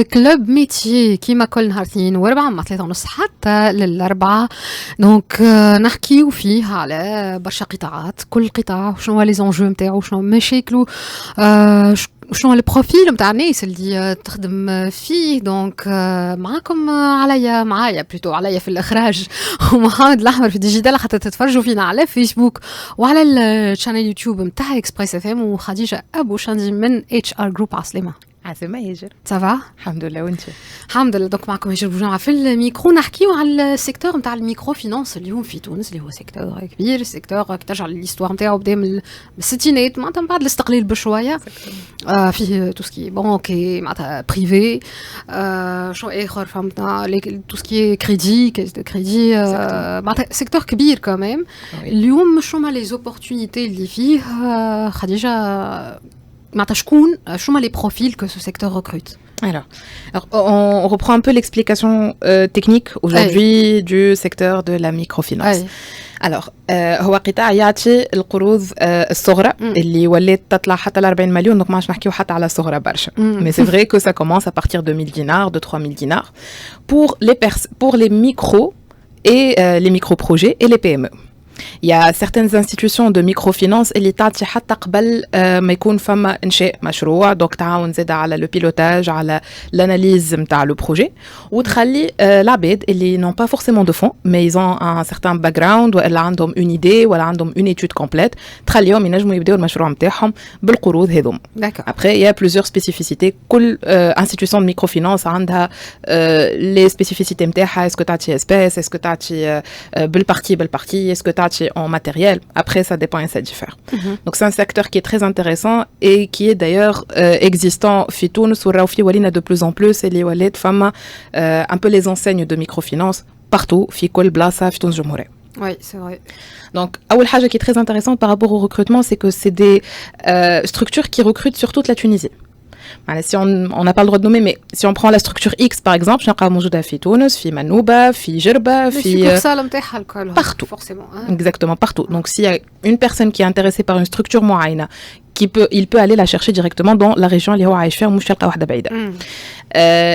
كلوب ميتي كيما كل نهار اثنين واربعة مع 3:30 حتى للأربعة. دونك نحكيو فيه على برشا قطاعات، كل قطاع شنو هو لي زونجو نتاعو، شنو مشاكلو، شنو البروفيل نتاع الناس اللي تخدم فيه. دونك معاكم معايا بلوتو عليا في الإخراج ومحمد الأحمر في ديجيتال حتى تتفرجوا فينا على فيسبوك وعلى الشانل يوتيوب نتاع اكسبريس اف ام، وخديجة أبو شندي من اتش ار جروب عسلامة. عسلامة هاجر. سافا الحمد لله وانت؟ الحمد لله. دونك معكم هاجر بوجمعة في الميكرو، نحكيو على السيكتور نتاع الميكرو فينانس اليوم في تونس اللي هو سيكتور كبير، سيكتور ترجع للهيستوار نتاعو بدا من الستينات معناتها من بعد الاستقلال بشويه. فيه تو سكي بانكي معناتها بريفي، شو اخر فهمتنا تو سكي كريدي معناتها سيكتور كبير كمان. اليوم شو ما لي زوبورتونيتي اللي فيه خديجه شكون شو les profils que ce secteur recrute? Alors, on reprend un peu l'explication technique aujourd'hui du secteur de la microfinance. Alors, هو قطاع يعطي القروض الصغرى اللي ولات تطلع حتى ل 40 مليون، دونك ما عادش نحكيو حتى على صغرى برشا. Mais c'est vrai que ça commence à partir de 1000 dinars, de 3000 dinars pour les micros et les micro-projets et les PME. Il y a certaines institutions de microfinance اللي تعطي حتى قبل ما يكون فما انشاء مشروع، دونك تعاون زاد على لو بيلوتاج على l'analyse نتاع لو بروجي، وتخلي العباد اللي n'ont pas forcément de fonds mais ils ont un certain background ولا عندهم une idée ولا عندهم une étude complète، تخليهم ينجموا يبداو المشروع نتاعهم بالقروض هذوم. Après il y a plusieurs spécificités، كل institution de microfinance عندها les spécificités نتاعها. est-ce que تعطي espèce، est-ce que تعطي بالبارتي، est-ce que تعطي en matériel. Après, ça dépend et ça diffère. Donc, c'est un secteur qui est très intéressant et qui est d'ailleurs existant في تونس وراوفي ولينا de plus en plus اللي ولات فما un peu les enseignes de microfinance partout في كل بلاصة في تونس جمهورية. Oui, c'est vrai. Donc, أول حاجة qui est très intéressante par rapport au recrutement, c'est que c'est des structures qui recrutent sur toute la Tunisie. Si on n'a pas le droit de nommer, mais si on prend la structure X par exemple, نلقاو موجودة في تونس، في منوبة، في جربة، في partout. Forcément. Exactement, partout. Donc s'il y a une personne qui est intéressée par une structure معينة, il peut aller la chercher directement dans la région اللي هو عايش فيها، مش تلقى واحدة بعيدة.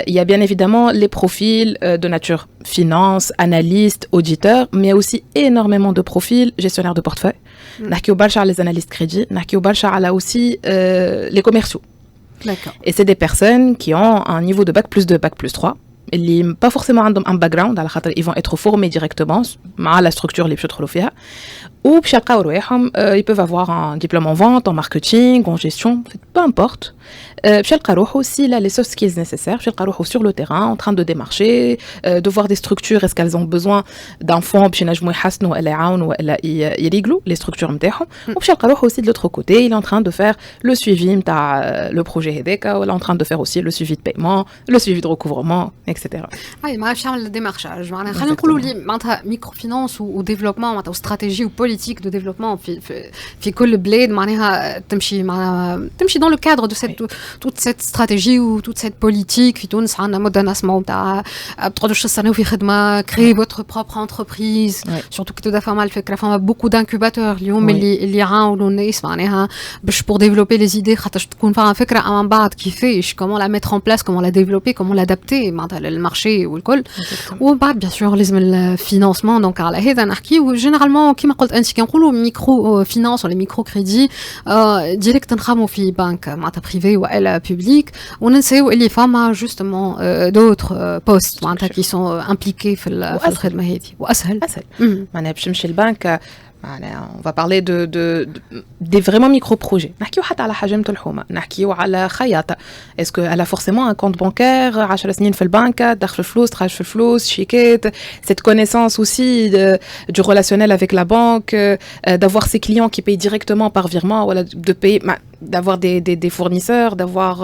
Il y a bien évidemment les profils de nature finance, analyste, auditeur, mais aussi énormément de profils gestionnaires de portefeuille. نحكيو برشا على les analystes crédit، نحكيو برشا على aussi les commerciaux. D'accord. Et c'est des personnes qui ont un niveau de bac plus 2, bac plus 3. اللي pas forcément عندهم un background على خاطر ils vont être formés directement مع la structure اللي باش يدخلوا فيها، وباش يلقاو رواحهم ils peuvent avoir un diplôme en vente, en marketing, en gestion, peu importe. باش يلقى روحو aussi là les soft skills nécessaires، باش يلقى روحو sur le terrain en train de démarcher, de voir des structures est-ce qu'elles ont besoin d'un fonds باش ينجموا يحسنوا ولا يعاونوا ولا يريقلوا les structures نتاعهم، وباش يلقى روحو aussi de l'autre côté il est en train de faire le suivi نتاع le projet هذاك، ولا en train de faire aussi le suivi de paiement, le suivi de recouvrement, etc. اي ما عرفش يعمل ديمارشاج. معناها خلينا نقولوا لي معناتها ميكرو فينانس وديفلوبمون معناتها استراتيجي وبوليتيك دو ديفلوبمون في كل بلاد معناها تمشي dans le cadre de toute cette stratégie ou toute cette politique. في تونس عندنا مدة نسمعوا نتاع تقعدوش تستناو في خدمة، créer votre propre entreprise. surtout كي تبدا فما الفكرة فما beaucoup d'incubateurs اليوم اللي يعاونوا الناس معناها باش pour développer les idées، خاطر تكون فما فكرة من بعد كيفاش comment la mettre en place، comment la développer، comment l'adapter معناتها للمارشي والكل. وبعد bien sûr لازم الفينانسمون. دونك على هذا نحكيو جينيرالمون كيما قلت انت كي نقولوا ميكرو فينانس ولا ميكرو كريدي ديريكت نخدموا في بنك معناتها بريفي والا بوبليك، وننساو اللي فما جوستومون دوتر بوست معناتها كي سون امبليكي في الخدمه هذه واسهل. معناها باش نمشي البنك on va parler des vraiment micro-projets. نحكيو حتى على حجم الحومة، نحكيو على خياطة. Est-ce qu'elle a forcément un compte bancaire 10 سنين في البنك، دخل الفلوس، تخرج في الفلوس، شيكات. Cette connaissance aussi du relationnel avec la banque, d'avoir ses clients qui payent directement par virement, voilà, de payer, d'avoir des fournisseurs, d'avoir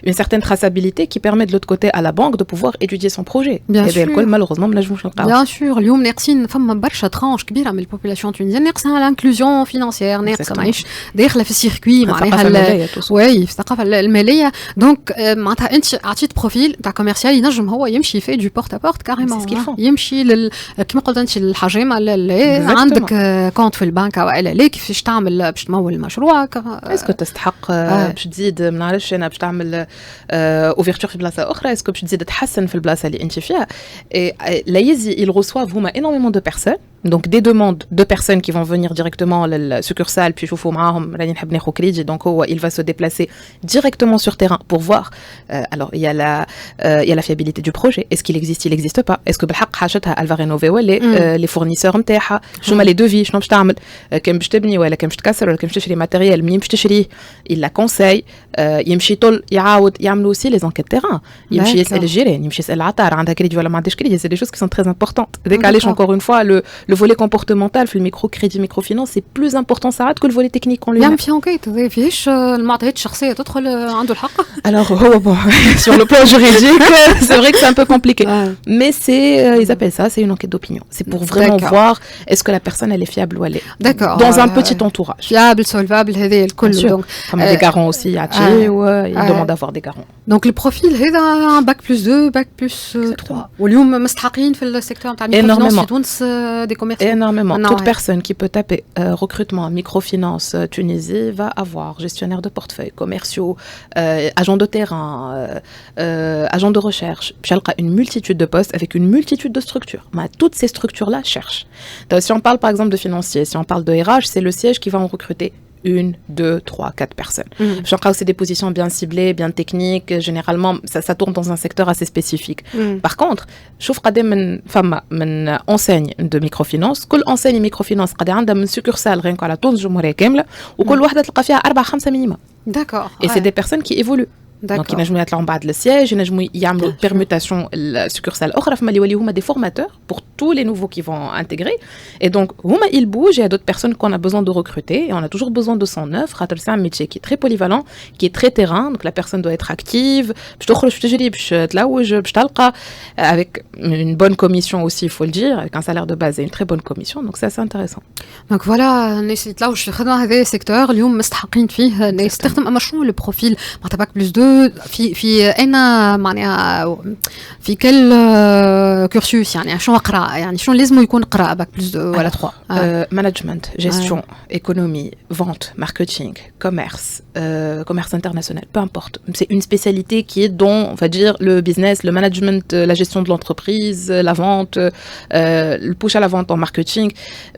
une certaine traçabilité qui permet de l'autre côté à la banque de pouvoir étudier son projet. Bien sûr. malheureusement ما نجموش نلقاو. Bien sûr. اليوم ناقصين فما برشا ترانش كبيرة من البوبولاسيون التونسية ناقصها l'inclusion financière ناقصه ماهيش داخله في السيركوي معناها وي في الثقافه الماليه دونك معناتها انت عطيت بروفيل تاع كوميرسيال ينجم هو يمشي في دو بورت ا بورت كاريمون يمشي كيما قلت انت للحجيمه عندك كونت في البنك او لا كيفاش تعمل باش تمول مشروعك اسكو تستحق باش تزيد ما نعرفش انا باش تعمل اوفرتور في بلاصه اخرى اسكو باش تزيد تحسن في البلاصه اللي انت فيها لا يزي ils reçoivent هما énormément de personnes donc des demandes de personnes qui vont venir directement la succursale puis يشوفوا معاهم راني نحب ناخذ كريدي donc هو il va se déplacer directement sur terrain pour voir alors il y a la fiabilité du projet est-ce qu'il existe pas est-ce que بالحق حاجتها elle va rénover ولا les fournisseurs نتاعها شو هما les devis شنو باش تعمل كان باش تبني ولا كان باش تكسر ولا كان باش تشري ماتيريال منين باش تشريه il la conseille يمشي طول يعاود يعملوا aussi les enquêtes terrain يمشي يسال الجيران يمشي يسال العطار عندها كريدي ولا ما عندهاش كريدي c'est des choses qui sont très importantes ديك علاش encore une fois le volet comportemental في الميكروكريدي ميكروفينانس c'est plus important ça que le volet technique on lui يعمل في انكيت فيش المعطيات الشخصيه تدخل عنده الحق alors sur le plan juridique c'est vrai que c'est un peu compliqué mais c'est ils appellent ça c'est une enquête d'opinion c'est pour vraiment voir est-ce que la personne elle est fiable ou elle est dans un petit entourage fiable solvable هذا الكل donc comme des garants aussi يعطي ils demandent d'avoir des garants donc le profil هذا bac plus 2 bac plus 3 واليوم مستحقين في السيكتور تاع الميكروفينانس في تونس des commerçants énormément toute personne qui peut taper recrutement microfinance Tunisie va avoir gestionnaire de portefeuille commerciaux agents de terrain agents de recherche une multitude de postes avec une multitude de structures mais toutes ces structures là cherchent donc, si on parle par exemple de financier si on parle de RH c'est le siège qui va en recruter 1, 2, 3, 4 personnes. Je crois que c'est des positions bien ciblées, bien techniques. Généralement, ça tourne dans un secteur assez spécifique. Par contre, je trouve qu'il y a une enseigne de microfinance. Quelle enseigne microfinance il y a une succursale rien qu'à la Tunisie complète et chaque وحدة تلقى فيها 4-5 minimum. D'accord. Et c'est des personnes qui évoluent. Donc ils نجموا يطلعوا بعد le siège, ils نجموا يعملوا permutation succursale أخرى فما اللي يوليو هما des formateurs pour tous les nouveaux qui vont intégrer. Et donc هما ils bougent, il y a d'autres personnes qu'on a besoin de recruter et on a toujours besoin de 109. C'est un métier qui est très polyvalent, qui est très terrain, donc la personne doit être active, باش تخرج باش تجري باش تلوج باش تلقى avec une bonne commission aussi il faut le dire, avec un salaire de base et une très bonne commission. Donc c'est assez intéressant. Donc voilà, الناس اللي تلوج في الخدمة هذا السيكتور اليوم مستحقين فيه الناس تخدم أما شنو لو بروفيل معناتها باك بلس 2 في انا معناها في كل كورسوس يعني شنو اقرا يعني شنو لازم يكون قرا باك بلس 2 ولا 3 مانجمنت جيستيون ايكونومي فونت ماركتينغ كوميرس commerce international peu importe c'est une spécialité qui est dans on va dire le business le management la gestion de l'entreprise la vente le push à la vente en marketing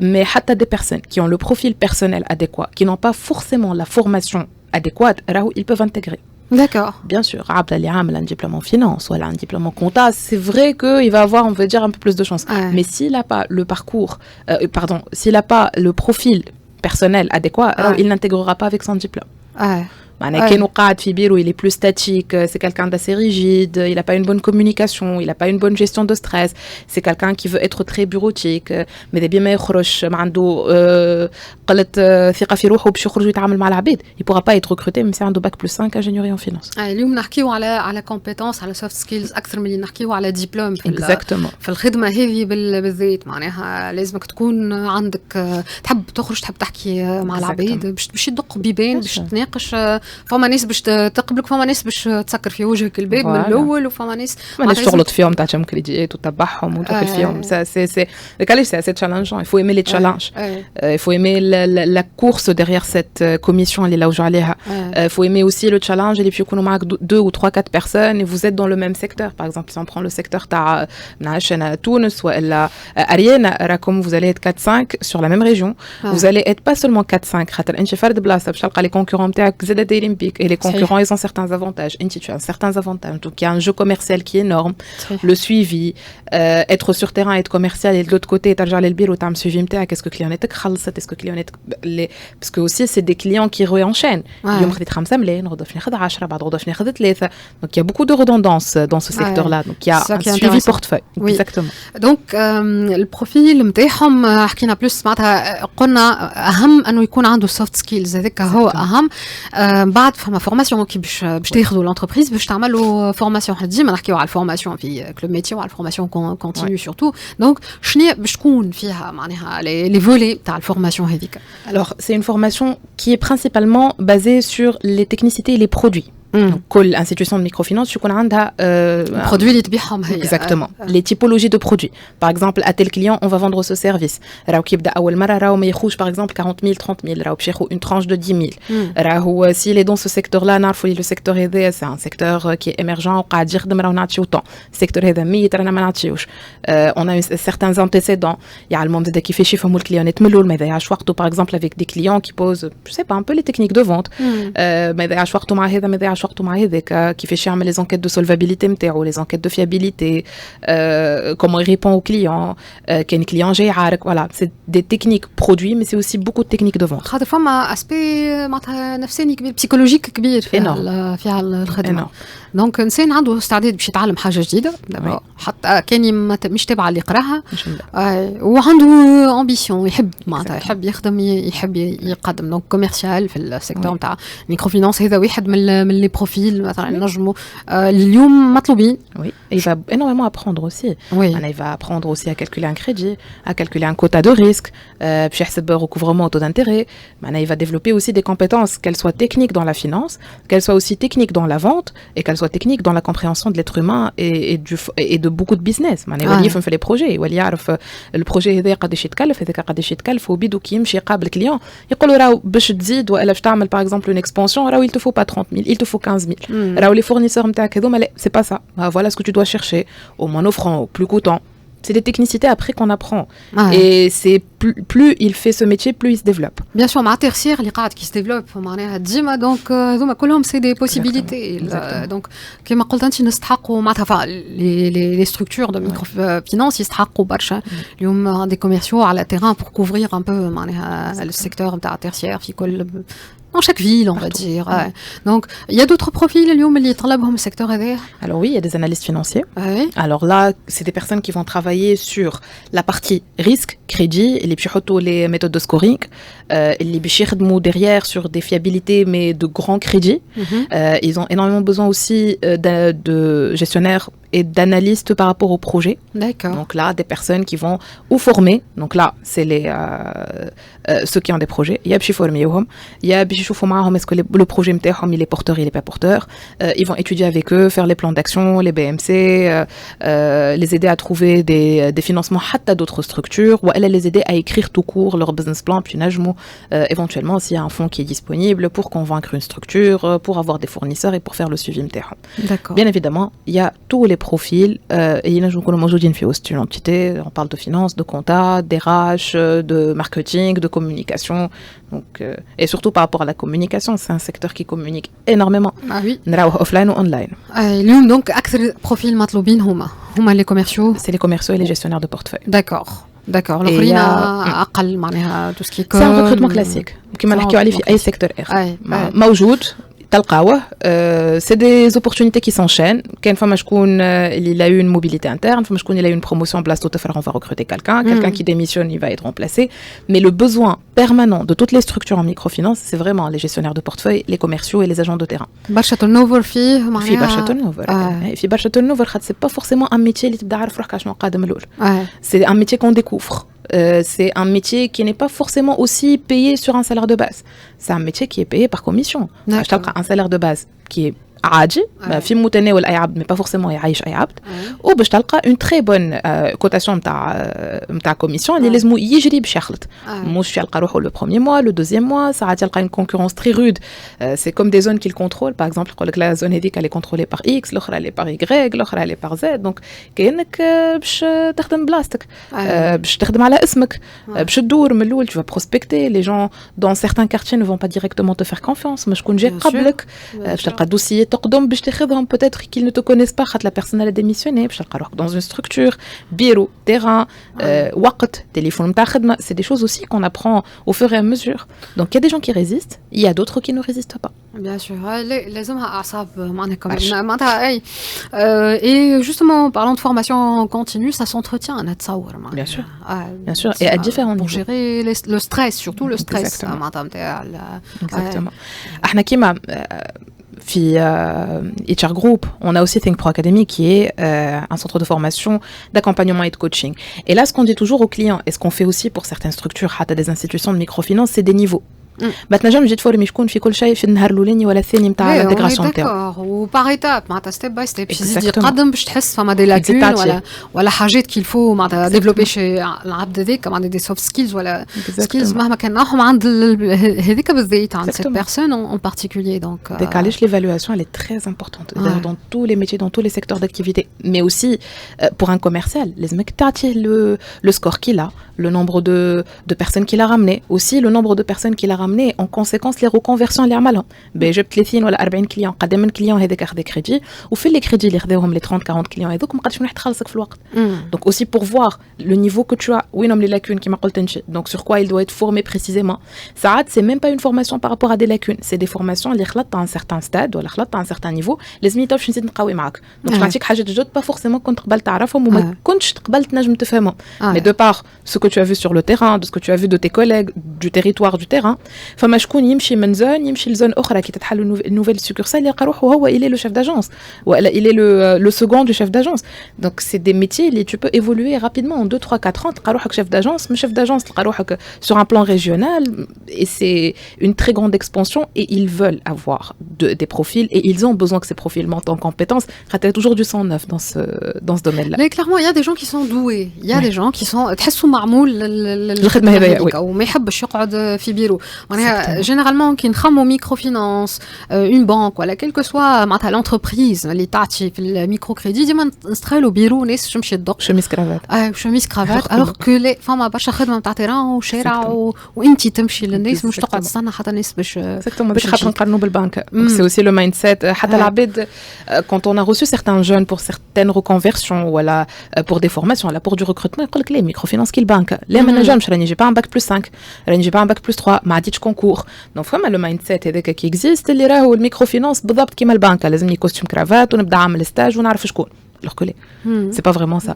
mais حتى des personnes qui ont le profil personnel adéquat qui n'ont pas forcément la formation adéquate ils peuvent intégrer. D'accord. Bien sûr, Abdel Ali a un diplôme en finance ou un diplôme en compta, c'est vrai qu'il va avoir, on va dire, un peu plus de chance. Mais s'il n'a pas le parcours, s'il n'a pas le profil personnel adéquat, alors il n'intégrera pas avec son diplôme. كانوا قاعد في بيرو il est plus statique, c'est quelqu'un d'assez rigide, il n'a pas une bonne communication, il n'a pas une bonne gestion de stress, c'est quelqu'un qui veut être très bureautique, mais دابا ما يخرج ما عنده قلة ثقة في روحه باش يخرج يتعامل مع العباد, il pourra pas être recruté même si عنده bac plus 5 ingénierie en finance. اليوم نحكيو على compétences على soft skills أكثر من اللي نحكيو على diplôme في الخدمة هذه بالذات معناها لازمك تكون عندك تحب تخرج تحب تحكي مع العباد باش تدق بيبان باش تناقش فما ناس باش تقبلك فما ناس باش تسكر في وجهك الباب من الاول وفما ناس تغلط فيهم تعطيهم كريديات وتتبعهم وتدخل فيهم سي علاش سي تشالنجون il faut aimer les challenges il faut aimer la course derrière cette commission اللي لوجوا عليها il faut aimer aussi le challenge اللي بيكونوا معك 2 ou 3 4 personnes et vous êtes dans le même secteur par exemple si on prend le secteur تاع نعيش انا تونس ولا اريانا راكم vous allez être 4-5 sur la même région vous allez être pas seulement 4-5 خاطر انت فرد بلاصه باش تلقى les concurrents نتاعك زاد et les concurrents ils ont certains avantages tu as certains avantages donc il y a un jeu commercial qui est énorme le suivi être sur terrain être commercial et de l'autre côté ترجع للبيرو وتعمل suivi نتاعك est-ce que clientك خلصت est-ce que clientك parce que aussi c'est des clients qui réenchaînent اليوم خديت 5 ملايين غدا ناخذ 10 بعد غدا ناخذ 3 donc il y a beaucoup de redondance dans ce secteur là donc il y a un suivi portefeuille exactement donc البروفيل نتاعهم حكينا بلس معناتها قلنا اهم انه يكون عنده soft skills هذاك هو اهم بعد فما فورماسيون كي باش تاخذوا لونتربريز باش تعملوا فورماسيون. حنا ديما نحكيو على الفورماسيون في كلوب ميتي وعلى الفورماسيون كونتينيو سورتو. دونك شنو باش تكون فيها معناها لي فولي تاع الفورماسيون هذيك؟ Alors c'est une formation qui est principalement basée sur les technicités et les produits. كل institution de microfinance يكون عندها produits اللي تبيعهم هي. Exactement. Les typologies de produits. Par exemple, à tel client, on va vendre ce service. راهو كيبدا أول مرة راهو ما يخوش par exemple 40 000 30 000 راهو باش ياخذ une tranche de 10 000. راهو s'il est dans ce secteur là نعرفوا لي le secteur هذا c'est un secteur qui est émergent وقاعد يخدم راهو نعطيو طون. السيكتور هذا ميت رانا ما نعطيوش. On a eu certains antécédents. يعلموا زاد كيفاش يفهموا الكليون يتملوا ما يضيعش وقته par exemple avec des clients qui posent je sais pas un peu les techniques de vente. ما يضيعش وقته مع هذا ما يضيعش وقته مع هذاك كيفاش يعمل les enquêtes de solvabilité نتاعو les enquêtes de fiabilité comment il répond aux clients كاين client جاي عارك voilà c'est des techniques produits mais c'est aussi beaucoup de techniques de vente. خاطر فما اسبي معناتها نفساني كبير بسيكولوجيك كبير فيها الخدمه. دونك انسان عنده استعداد باش يتعلم حاجه جديده دابا حتى كان مش تابعه اللي يقراها وعنده امبيسيون يحب معناتها يحب يخدم يحب يقدم. دونك كوميرسيال في السيكتور نتاع ميكرو فينانس هذا واحد من لي بروفيل مثلا نجموا اليوم مطلوبين. Oui, il va énormément apprendre aussi. Oui. Il va apprendre aussi à calculer un crédit, à calculer un quota de risque, puis يحسب recouvrement au taux d'intérêt. Il va développer aussi des compétences, qu'elles soient techniques dans la finance, qu'elles soient aussi techniques dans la vente, et qu'elles soient techniques dans la compréhension de l'être humain et de beaucoup de business. يولي يفهم في les projets, يولي يعرف البروجي هذا قداش يتكلف هذاك قداش يتكلف وبيدو كي يمشي يقابل كليون يقولوا راهو باش تزيد ولا باش تعمل par exemple une expansion راهو il te faut pas 30 000, il te faut 15 000. راهو les fournisseurs نتاعك هذوما c'est pas ça. Voilà ce que tu dois chercher au moins offrant, au plus coûtant. C'est des technicités après qu'on apprend. Et c'est plus il fait ce métier, plus il se développe. Bien sûr, مع tertiaire اللي قاعد كي se développe معناها ديما دونك هذوما كلهم c'est des possibilités. Donc كما قلت انت نستحقوا معناتها les structures de microfinance يستحقوا برشا اليوم des commerciaux على terrain pour couvrir un peu معناها le secteur نتاع tertiaire في كل dans chaque ville, on va dire. Donc, il y a d'autres profils, اللي طلبهم السيكتور هذا. Alors oui, il y a des analystes financiers. Alors là, c'est des personnes qui vont travailler sur la partie risque, crédit, اللي بيحطوا les méthodes de scoring, اللي باش يخدموا derrière sur des fiabilités mais de grands crédits. Ils ont énormément besoin aussi de gestionnaires et d'analystes par rapport au projet. D'accord. Donc là, des personnes qui vont ou former. Donc là, c'est ceux qui ont des projets. Il y a باش يفورميوهم. Il y a باش يشوفوا معاهم est-ce que le projet نتاعهم il est porteur, il est pas porteur. Ils vont étudier avec eux, faire les plans d'action, les BMC, les aider à trouver des financements حتى d'autres structures ou les aider à écrire tout court leur business plan puis نجموا éventuellement s'il y a un fonds qui est disponible pour convaincre une structure, pour avoir des fournisseurs et pour faire le suivi نتاعهم. D'accord. Bien évidemment, il y a tous les profils et ينجموا يكونوا موجودين في وسط une entité. On parle de finance, de compta, d'RH, de marketing, de communication. Donc, et surtout par rapport à la communication, c'est un secteur qui communique énormément. Ah oui. نراوه offline ou online. اليوم donc أكثر profil مطلوبين هما les commerciaux. C'est les commerciaux et les gestionnaires de portefeuille. D'accord. الآخرين أقل معناها tout ce qui est C'est un recrutement classique. كما نحكيو عليه في أي secteur موجود. تلقاوه c'est des opportunités qui s'enchaînent. كاين فما شكون il a eu une mobilité interne, فما شكون il a eu une promotion بلاصتو تفرح on va recruter quelqu'un qui démissionne il va être remplacé. Mais le besoin permanent de toutes les structures en microfinance, c'est vraiment les gestionnaires de portefeuille, les commerciaux et les agents de terrain. برشا turnover فيه معناها في برشا turnover. في برشا turnover خاطر c'est pas forcément un métier اللي تبدا عارف روحك شنو قادم الأول. C'est un métier qu'on découvre. C'est un métier qui n'est pas forcément aussi payé sur un salaire de base. C'est un métier qui est payé par commission. Je t'apprends un salaire de base qui est عادي في متناول اي عبد mais pas forcément يعيش اي عبد وباش تلقى une très bonne cotation نتاع commission اللي لازم يجري باش يخلط مش يلقى روحه le premier mois le deuxième mois ساعات يلقى une concurrence très rude. C'est comme des zones qu'il contrôle par exemple يقول لك la zone هذيك elle est contrôlée par X l'autre elle est par Y l'autre elle est par Z donc كأنك باش تخدم بلاصتك باش تخدم على اسمك باش تدور من الاول tu vas prospecter les gens dans certains quartiers ne vont pas directement te faire confiance مش شكون جاي قبلك باش تلقى dossier تقدم باش تاخذهم peut-être qu'ils ne te connaissent pas خاطر la personne elle a démissionné باش تلقى روحك dans une structure bureau terrain وقت téléphone نتاع خدمه c'est des choses aussi qu'on apprend au fur et à mesure donc il y a des gens qui résistent il y a d'autres qui ne résistent pas bien sûr لازمها اعصاب معناها معناتها اي et justement parlant de formation continue ça s'entretient انا تصور bien sûr et à différents pour niveaux gérer le stress surtout le stress معناتها نتاع exactement احنا كيما في HR Group, on a aussi Think Pro Academy qui est un centre de formation, d'accompagnement et de coaching. Et là, ce qu'on dit toujours aux clients, et ce qu'on fait aussi pour certaines structures, des institutions de microfinance, c'est des niveaux. ما تنجمش تجي تفورمي شكون في كل شيء في النهار الاولاني ولا الثاني نتاع الانتغراسيون نتاعو وبار ايتاب معناتها ستيب باي ستيب يزيد يقدم باش تحس فما دي لاكون ولا حاجات كيل فو معناتها ديفلوبي شي العبد هذاك معناتها دي سوفت سكيلز ولا سكيلز مهما كان نوعهم عند هذيك بالذات عند cette personne en particulier donc ديك علاش l'évaluation elle est très importante dans tous les métiers dans tous les secteurs d'activité mais aussi pour un commercial لازمك تعطيه le score qu'il a le nombre de personnes qu'il a ramené aussi le nombre de personnes qu'il a ramené en conséquence les reconversions اللي عملهم جبت 30 ولا 40 كليون قدام من كليون هذاك اخذ كريدي وفي لي كريدي اللي خذاوهم لي 30 40 كليون هذوك ما قدش منح تخلصك في الوقت donc aussi pour voir le niveau que tu as وينهم les lacunes كما قلت انت donc sur quoi il doit être formé précisément ساعات c'est même pas une formation par rapport à des lacunes c'est des formations اللي خلطت à un certain stade ولا خلطت à un certain niveau لازم باش نزيد نقوي معاك donc نعطيك حاجات جدد pas forcément كنت قبل تعرفهم وما كنتش قبل تنجم تفهمهم mais de par ce que tu as vu sur le terrain de ce que tu as vu de tes collègues du territoire du terrain فما شكون يمشي من زون يمشي لزون اخرى كي تتحل النوفيل سوكورسال يلقى روحه هو il est le chef d'agence ولا il est le second du chef d'agence donc c'est des métiers où tu peux évoluer rapidement en 2 3 4 ans تلقى روحك chef d'agence mais chef d'agence تلقى روحك sur un plan régional et c'est une très grande expansion et ils veulent avoir des profils et ils ont besoin que ces profils montent en compétences il y a toujours du sang neuf dans ce domaine là mais clairement il y a des gens qui sont doués il y a des gens qui sont تحسوا معمول الخدمه هذه وما يحبش يقعد في بيرو معناها généralement كي نخمو ميكروفينانس une banque ولا quelle que soit معناتها l'entreprise اللي تعطي في الميكرو كريدي ديما نستغلوا بيرو ناس تمشي تدق شميس كرافات شميس كرافات alors que فما برشا خدمه نتاع تيران وشارع وانت تمشي للناس مش تقعد تستنى حتى الناس باش خاطر نقارنوا بالبنك c'est aussi le mindset حتى العباد quand on a reçu certains jeunes pour certaines reconversions ولا pour des formations ولا pour du recrutement يقول لك ليه ميكروفينانس كي البنك لا ما نجمش راني جي با ان باك بلس 5 راني جي با ان باك بلس 3 ما عديتش كونكور دونك فما لو مايند سيت هذاك كي اكزيست اللي راهو الميكروفينانس بالضبط كيما البنك لازمني كوستيم كرافات ونبدا عامل ستاج ونعرف شكون alors que c'est pas vraiment ça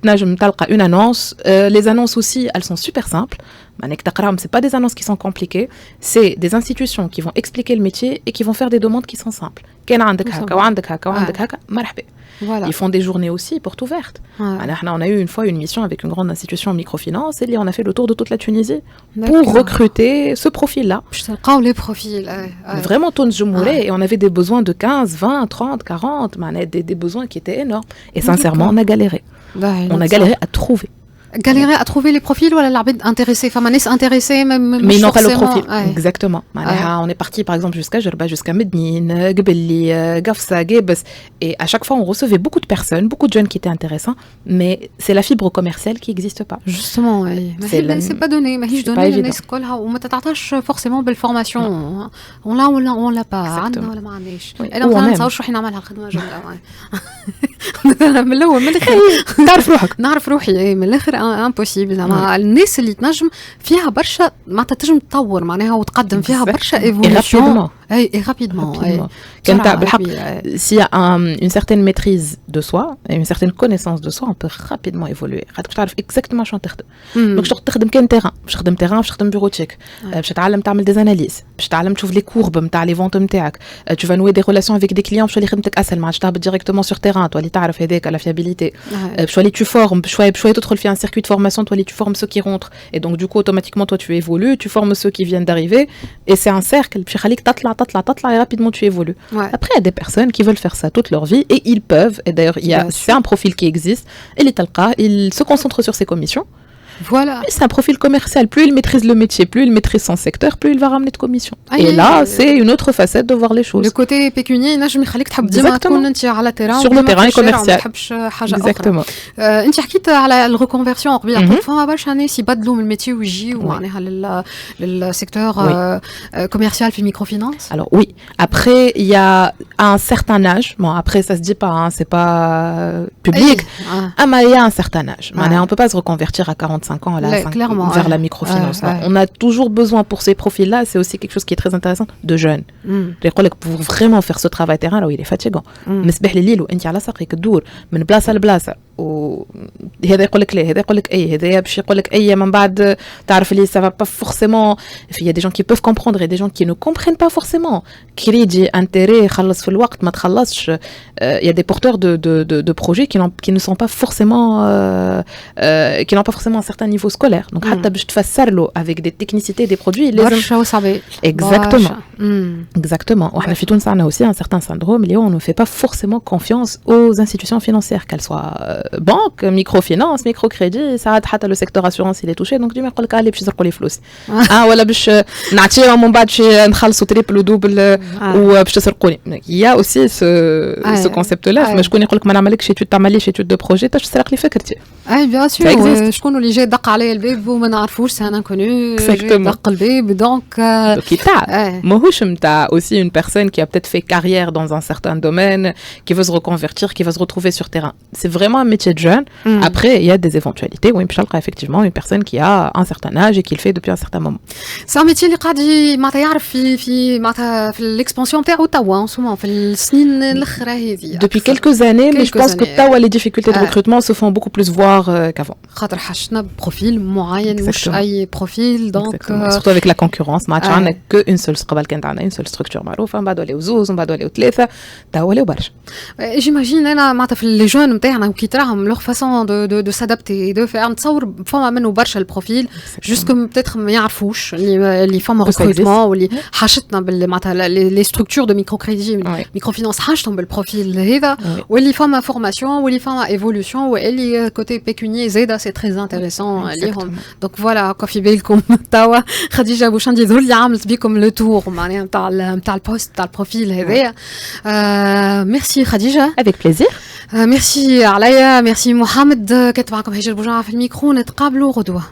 تنجم تلقى une annonce les annonces aussi elles sont super simples مانك تقراهم c'est pas des annonces qui sont compliquées c'est des institutions qui vont expliquer le métier et qui vont faire des demandes qui sont simples كان عندك هكا وعندك هكا وعندك هكا مرحبا Voilà. Ils font des journées aussi portes ouvertes. On a eu une fois une mission avec une grande institution en microfinance et on a fait le tour de toute la Tunisie pour recruter ce profil-là. Les profils. Vraiment tout et on avait des besoins de 15, 20, 30, 40, des besoins qui étaient énormes. Et sincèrement, on a galéré. On a galéré à trouver. Galérer à trouver les profils ou à l'arbitre intéressé, enfin manes intéressé même mais ils n'ont pas le profil exactement on est parti par exemple jusqu'à Jerba jusqu'à Mednine Gbelli Gafsa Gebes et à chaque fois on recevait beaucoup de personnes beaucoup de jeunes qui étaient intéressants mais c'est la fibre commerciale qui n'existe pas justement c'est pas donné mais je donne les écoles ou ما تتعطاش forcément بالformation on l'a pas عندنا ولا ما عندناش انا ما نتصورش روحي نعملها خدمه جمله من الاول من الاخر نعرف روحي من الاخر امبوسيبل زعما الناس اللي تنجم فيها برشا معناتها تنجم تطور معناها وتقدم فيها برشا ايفولوشن اي رابيدمون كانت بالحق s'il y a une certaine maîtrise de soi et une certaine connaissance de soi on peut rapidement évoluer خاطر تعرف exactement شنو تخدم باش تخدم كان تيران باش تخدم تيران باش تخدم بيروتيك باش تتعلم تعمل دي اناليز باش تتعلم تشوف لي كورب نتاع لي فونت نتاعك tu vas nouer des relations avec des clients باش تولي خدمتك اسهل ما عادش تهبط directement sur terrain تولي تعرف هذاك la fiabilité باش تولي tu formes بشويه تدخل في un circuit de formation toi tu formes ceux qui rentrent et donc du coup automatiquement toi tu évolues tu formes ceux qui viennent d'arriver et c'est un cercle باش يخليك تطلع et rapidement tu évolues. Après il y a des personnes qui veulent faire ça toute leur vie et ils peuvent et d'ailleurs c'est un profil qui existe et il se concentre sur ses commissions Voilà. C'est un profil commercial. Plus il maîtrise le métier, plus il maîtrise son secteur, plus il va ramener de commissions. Et là, c'est une autre facette de voir les choses. Le côté pécunier, je me dis que sur le terrain commercial. Exactement. انت حكيت على الريكونفيرسيون قبيله فما برشا ناس يبدلوا من الميتي ويجيو معناها للسيكتور commercial في microfinance. Alors oui, après il y a un certain âge. Bon après ça se dit pas, hein, c'est pas public. Mais il y a un certain âge. On peut pas se reconvertir à 45 ans là, vers la microfinance. On a toujours besoin pour ces profils-là. C'est aussi quelque chose qui est très intéressant de jeunes. Pour vraiment faire ce travail terrain là où il est fatigant. نسبح لي لو انت على ساقك تدور من بلاصه لبلاصه وهذا يقول لك لا هذا يقول لك اي هذا باش يقول لك اي من بعد تعرف اللي ça va pas forcément il y a des gens qui peuvent comprendre et des gens qui ne comprennent pas forcément crédit intérêt خلص في الوقت ما تخلصش il y a des porteurs de projets qui ne sont pas forcément qui n'ont pas forcément un certain niveau scolaire donc حتى باش تفسر له avec des technicités des produits برشا وصعبه exactement وحنا في تونس عندنا aussi un certain syndrome اللي on ne fait pas forcément confiance aux institutions financières qu'elles soient banque microfinance microcrédit ساعات حتى le secteur assurance il est touché donc ديما يقول لك اللي باش يسرقوا لي فلوس ولا باش نعطيهم ومن بعد شي نخلصوا تريبل ودوبل وباش تسرقوني il y a aussi ce concept là ما شكون يقول لك ما نعملكش étude تعمل لي étude de projet تاش تسرق لي فكرتي اي بيان سور شكون اللي جاي دق عليا الباب وما نعرفوش سي ان انكونو دق الباب دونك يتاع ماهوش نتاع aussi une personne qui a peut-être fait carrière dans un certain domaine qui veut se reconvertir qui va se retrouver sur terrain c'est vraiment un métier de jeune après il y a des éventualités où effectivement une personne qui a un certain âge et qui le fait depuis un certain moment c'est un métier اللي قاعد معناتها يعرف في معناتها في الاكسبانسيون تاعو توا en في السنين الاخرى هذه depuis quelques années mais je pense que توا les difficultés de recrutement se font beaucoup plus voir qu'avant خاطر حشنا بروفيل معين مش اي بروفيل دونك surtout avec la concurrence ما عادش عندنا que une seule قبل كانت عندنا une seule structure معروفه من بعد ولاو زوز من بعد ولاو ثلاثه توا ولاو برشا جيماجين انا معناتها في لي جون نتاعنا وكي تراهم لوغ فاسون دو سادابتي دو فير نتصور فما منه برشا البروفيل جوسكو بتاتر ما يعرفوش اللي فما ريكروتمون واللي حاشتنا معناتها لي ستركتور دو ميكرو كريدي ميكرو فينانس حاشتهم بالبروفيل هذا واللي فما فورماسيون واللي فما ايفولوشن واللي كوتي بيكوني زاده سي تري انتريسون ليهم دونك فوالا كوفي بالكم توا خديجه بوشندي ذو اللي عملت بكم لو تور معناها نتاع البوست نتاع البروفيل هذايا ميرسي خديجه avec plaisir ميرسي عليا ميرسي محمد كنت معكم هجر بوجاع في الميكرو نتقابلوا غدوه